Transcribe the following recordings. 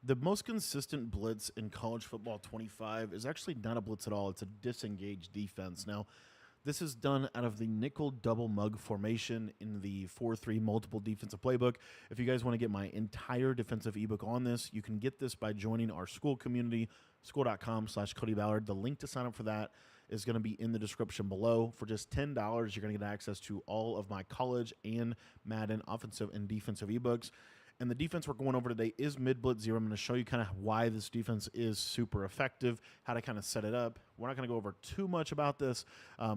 The most consistent blitz in college football 25 is actually not a blitz at all. It's a disengaged defense. Now, this is done out of the nickel double mug formation in the 4-3 multiple defensive playbook. If you guys want to get my entire defensive ebook on this, you can get this by joining our Skool community, skool.com/Cody Ballard. The link to sign up for that is going to be in the description below. For just $10, you're going to get access to all of my college and Madden offensive and defensive ebooks. And the defense we're going over today is mid-blitz zero. I'm going to show you kind of why this defense is super effective, how to kind of set it up. We're not going to go over too much about this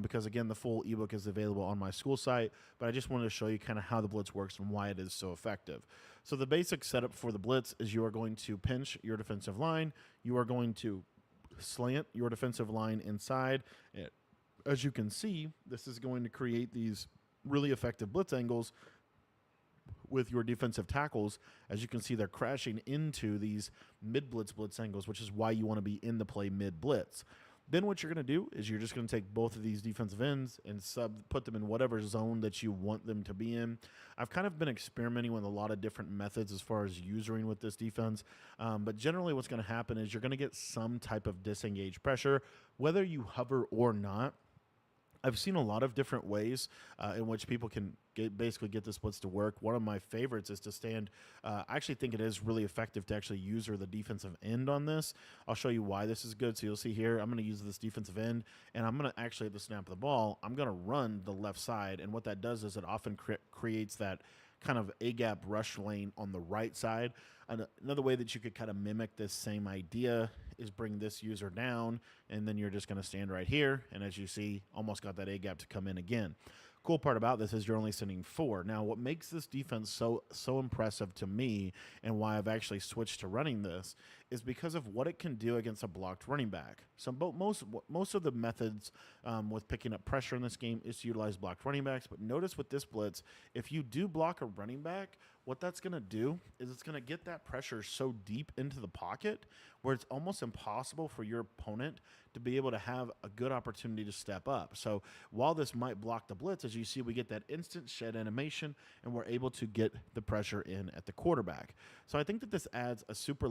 because, again, the full ebook is available on my Skool site. But I just wanted to show you kind of how the blitz works and why it is so effective. So the basic setup for the blitz is you are going to pinch your defensive line. You are going to slant your defensive line inside. As you can see, this is going to create these really effective blitz angles with your defensive tackles. As you can see, they're crashing into these blitz angles, which is why you want to be in the play mid-blitz. Then what you're going to do is you're just going to take both of these defensive ends and put them in whatever zone that you want them to be in. I've kind of been experimenting with a lot of different methods as far as usering with this defense, but generally what's going to happen is you're going to get some type of disengaged pressure, whether you hover or not. I've seen a lot of different ways in which people can basically get this blitz to work. One of my favorites is to stand. I actually think it is really effective to actually use the defensive end on this. I'll show you why this is good. So you'll see here, I'm going to use this defensive end, and I'm going to actually, at the snap of the ball, I'm going to run the left side. And what that does is it often creates that kind of A-gap rush lane on the right side. Another way that you could kind of mimic this same idea is bring this user down, and then you're just going to stand right here. And as you see, almost got that A-gap to come in again. Cool part about this is you're only sending 4. Now, what makes this defense so impressive to me and why I've actually switched to running this is because of what it can do against a blocked running back. So most of the methods with picking up pressure in this game is to utilize blocked running backs. But notice with this blitz, if you do block a running back, what that's going to do is it's going to get that pressure so deep into the pocket where it's almost impossible for your opponent to be able to have a good opportunity to step up. So while this might block the blitz, as you see, we get that instant shed animation, and we're able to get the pressure in at the quarterback. So I think that this adds a super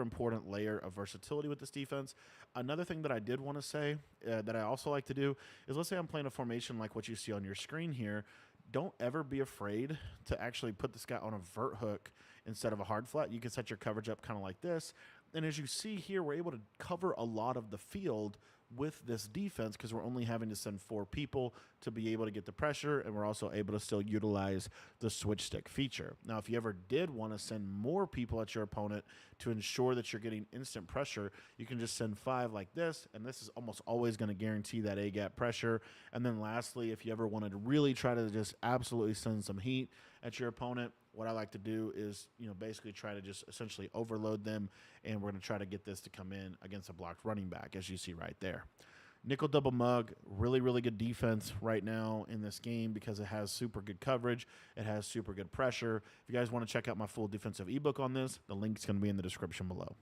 important layer of versatility with this defense. Another thing that I did want to say that I also like to do is, let's say I'm playing a formation like what you see on your screen here. Don't ever be afraid to actually put this guy on a vert hook instead of a hard flat. You can set your coverage up kind of like this. And as you see here, we're able to cover a lot of the field with this defense because we're only having to send 4 people to be able to get the pressure, and we're also able to still utilize the switch stick feature. Now, if you ever did want to send more people at your opponent to ensure that you're getting instant pressure, you can just send 5 like this, and this is almost always going to guarantee that A-gap pressure. And then lastly, if you ever wanted to really try to just absolutely send some heat at your opponent, what I like to do is, basically try to just essentially overload them, and we're going to try to get this to come in against a blocked running back, as you see right there. Nickel double mug, really, really good defense right now in this game because it has super good coverage. It has super good pressure. If you guys want to check out my full defensive ebook on this, the link's going to be in the description below.